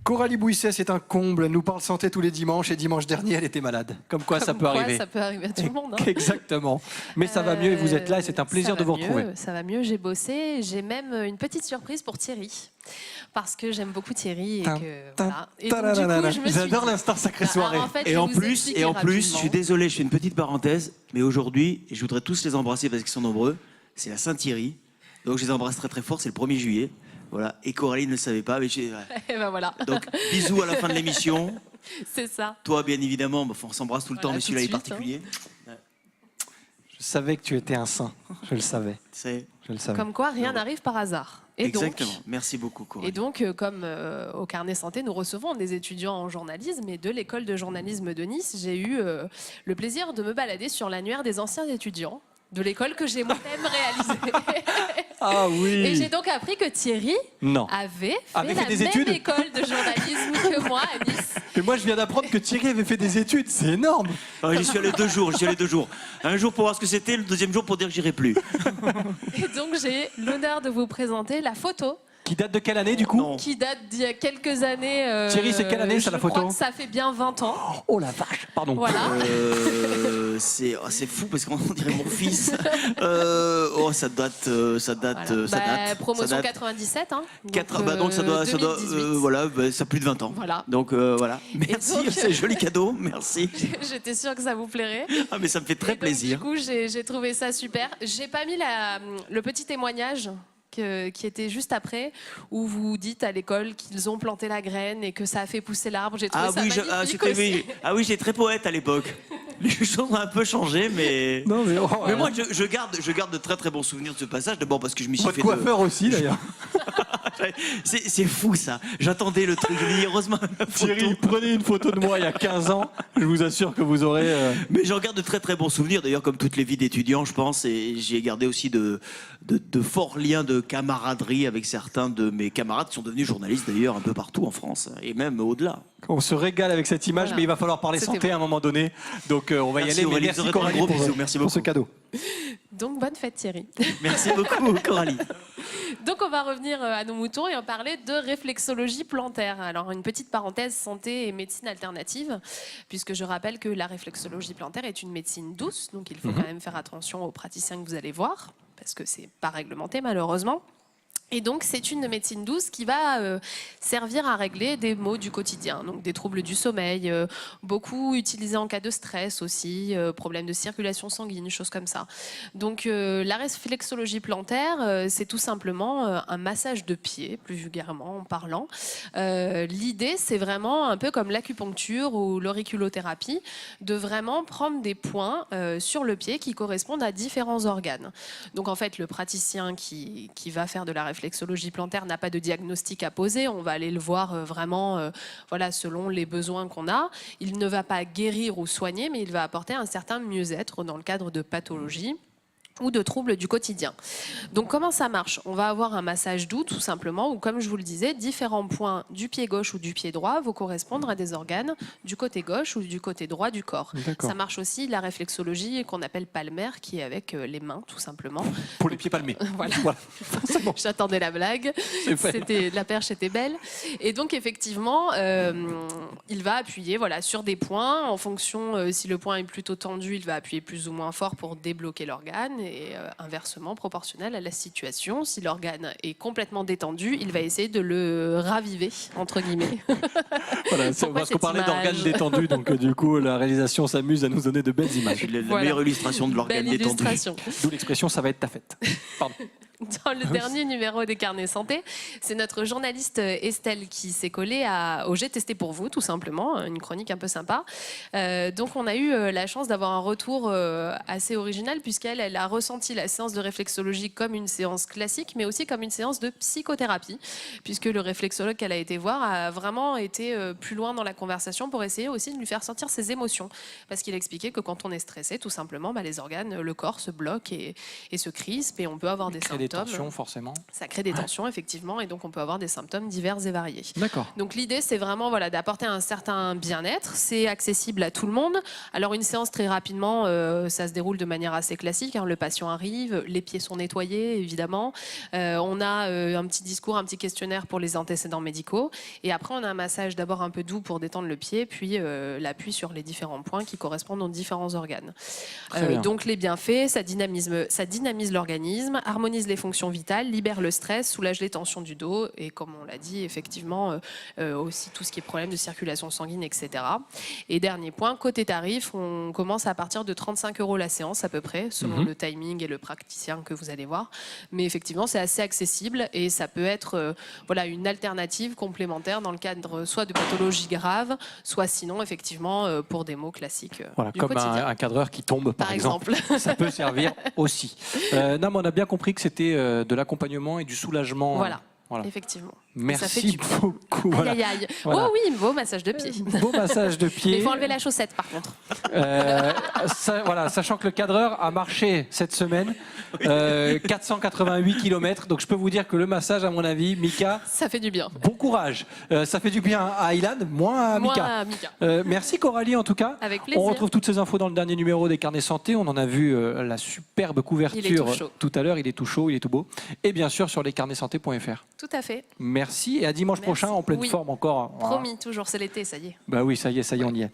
Coralie Bouisset, c'est un comble. Elle nous parle santé tous les dimanches et dimanche dernier, elle était malade. Comme quoi, ça peut arriver. Ça peut arriver à tout le monde. Hein. Exactement. Mais ça va mieux et vous êtes là et c'est un plaisir de vous retrouver. Ça va mieux, j'ai bossé. J'ai même une petite surprise pour Thierry. Parce que j'aime beaucoup Thierry et que voilà. Et donc, du coup, j'adore l'instant sacrée soirée. En fait, et en plus, je suis désolé, je fais une petite parenthèse, mais aujourd'hui, je voudrais tous les embrasser parce qu'ils sont nombreux. C'est la Saint-Thierry, donc je les embrasse très très fort. C'est le 1er juillet, voilà. Et Coralie ne le savait pas, mais et ben voilà. Donc bisous à la fin de l'émission. C'est ça. Toi, bien évidemment, on s'embrasse tout le temps, mais celui-là est particulier. Hein. Je savais que tu étais un saint. Je le savais. Je le savais. Comme quoi, rien n'arrive par hasard. Et exactement. Donc, merci beaucoup, Coralie. Et donc, comme au Carnet Santé, nous recevons des étudiants en journalisme et de l'école de journalisme de Nice, j'ai eu le plaisir de me balader sur l'annuaire des anciens étudiants de l'école que j'ai moi-même réalisée. Ah oui. Et j'ai donc appris que Thierry avait fait la des même études école de journalisme que moi à Nice. Et moi, je viens d'apprendre que Thierry avait fait des études. C'est énorme. J'y suis allé 2 jours. Un jour pour voir ce que c'était, le deuxième jour pour dire que j'irai plus. Et donc, j'ai l'honneur de vous présenter la photo. Qui date de quelle année, du coup? Qui date d'il y a quelques années. Thierry, c'est quelle année, ça, la photo? Je crois que ça fait bien 20 ans. Oh la vache, pardon. Voilà. C'est fou parce qu'on dirait mon fils. Ça date. Promotion 97. Hein. Donc ça doit voilà, ça a plus de 20 ans. Voilà. Donc voilà. Merci, c'est joli cadeau. Merci. J'étais sûre que ça vous plairait. Ah mais ça me fait très plaisir. Du coup, j'ai trouvé ça super. J'ai pas mis le petit témoignage qui était juste après, où vous dites à l'école qu'ils ont planté la graine et que ça a fait pousser l'arbre. J'ai trouvé ça magnifique. J'étais très poète à l'époque. Les choses ont un peu changé, mais mais moi je garde de très très bons souvenirs de ce passage. D'abord parce que je m'y suis fait coiffeur aussi d'ailleurs. C'est fou ça. J'attendais le truc. Je dis heureusement. Thierry, prenez une photo de moi il y a 15 ans. Je vous assure que vous aurez. Mais j'en garde de très très bons souvenirs. D'ailleurs, comme toutes les vies d'étudiants, je pense, et j'ai gardé aussi de forts liens de camaraderie avec certains de mes camarades qui sont devenus journalistes d'ailleurs un peu partout en France et même au-delà. On se régale avec cette image, mais il va falloir parler santé à un moment donné. Donc on va y aller. Mais merci Coralie pour ce cadeau. Donc bonne fête Thierry. Merci beaucoup Coralie. Donc on va revenir à nos moutons et en parler de réflexologie plantaire. Alors une petite parenthèse santé et médecine alternative, puisque je rappelle que la réflexologie plantaire est une médecine douce, donc il faut quand même faire attention aux praticiens que vous allez voir, parce que c'est pas réglementé malheureusement. Et donc, c'est une médecine douce qui va servir à régler des maux du quotidien, donc des troubles du sommeil, beaucoup utilisés en cas de stress aussi, problèmes de circulation sanguine, choses comme ça. Donc, la réflexologie plantaire, c'est tout simplement un massage de pied, plus vulgairement en parlant. L'idée, c'est vraiment un peu comme l'acupuncture ou l'auriculothérapie, de vraiment prendre des points sur le pied qui correspondent à différents organes. Donc, en fait, le praticien qui va faire de la réflexologie plantaire n'a pas de diagnostic à poser. On va aller le voir vraiment selon les besoins qu'on a. Il ne va pas guérir ou soigner, mais il va apporter un certain mieux-être dans le cadre de pathologies ou de troubles du quotidien. Donc comment ça marche? On va avoir un massage doux tout simplement, où comme je vous le disais, différents points du pied gauche ou du pied droit vont correspondre à des organes du côté gauche ou du côté droit du corps. Ça marche aussi la réflexologie qu'on appelle palmaire, qui est avec les mains tout simplement. Pour les pieds palmés. Voilà. J'attendais la blague. La perche était belle. Et donc effectivement, il va appuyer sur des points. En fonction, si le point est plutôt tendu, il va appuyer plus ou moins fort pour débloquer l'organe. Et inversement proportionnel à la situation. Si l'organe est complètement détendu, il va essayer de le raviver, entre guillemets. Voilà, parce qu'on parlait d'organes détendus, donc du coup la réalisation s'amuse à nous donner de belles images. La meilleure illustration de l'organe détendu. D'où l'expression ça va être ta fête. Pardon. Dans le dernier numéro des Carnets Santé, c'est notre journaliste Estelle qui s'est collée au J'ai testé pour vous, tout simplement, une chronique un peu sympa. Donc on a eu la chance d'avoir un retour assez original, puisqu'elle a ressenti la séance de réflexologie comme une séance classique, mais aussi comme une séance de psychothérapie, puisque le réflexologue qu'elle a été voir a vraiment été plus loin dans la conversation pour essayer aussi de lui faire sortir ses émotions. Parce qu'il expliquait que quand on est stressé, tout simplement, les organes, le corps se bloque et se crispe, et on peut avoir des symptômes des tensions, forcément. Ça crée des tensions, effectivement, et donc on peut avoir des symptômes divers et variés. D'accord. Donc l'idée, c'est vraiment d'apporter un certain bien-être. C'est accessible à tout le monde. Alors une séance, très rapidement, ça se déroule de manière assez classique. Le patient arrive, les pieds sont nettoyés, évidemment. On a un petit discours, un petit questionnaire pour les antécédents médicaux. Et après, on a un massage d'abord un peu doux pour détendre le pied, puis l'appui sur les différents points qui correspondent aux différents organes. Donc les bienfaits, ça dynamise l'organisme, harmonise les fonctions vitales, libère le stress, soulage les tensions du dos et, comme on l'a dit, effectivement aussi tout ce qui est problème de circulation sanguine, etc. Et dernier point, côté tarif, on commence à partir de 35 € la séance à peu près, selon le timing et le praticien que vous allez voir. Mais effectivement, c'est assez accessible et ça peut être une alternative complémentaire dans le cadre soit de pathologies graves, soit sinon effectivement pour des maux classiques du comme quotidien. un cadreur qui tombe, par exemple. Ça peut servir aussi. Non, mais on a bien compris que c'était de l'accompagnement et du soulagement. Voilà. Effectivement. Merci ça fait du bien. beaucoup. Aïe, aïe, aïe. Oh oui, beau massage de pied. Beau massage de pied. Mais il faut enlever la chaussette, par contre. Sachant que le cadreur a marché cette semaine 488 km. Donc je peux vous dire que le massage, à mon avis, Mika, ça fait du bien. Bon courage. Ça fait du bien à Ilan, moins à Mika. Moi, Mika. Merci Coralie, en tout cas. Avec plaisir. On retrouve toutes ces infos dans le dernier numéro des Carnets Santé. On en a vu la superbe couverture tout à l'heure. Il est tout chaud, il est tout beau. Et bien sûr sur lescarnetssanté.fr. Tout à fait. Merci et à dimanche prochain en pleine forme encore. Promis, toujours, c'est l'été, ça y est. Bah oui, ça y est, on y est.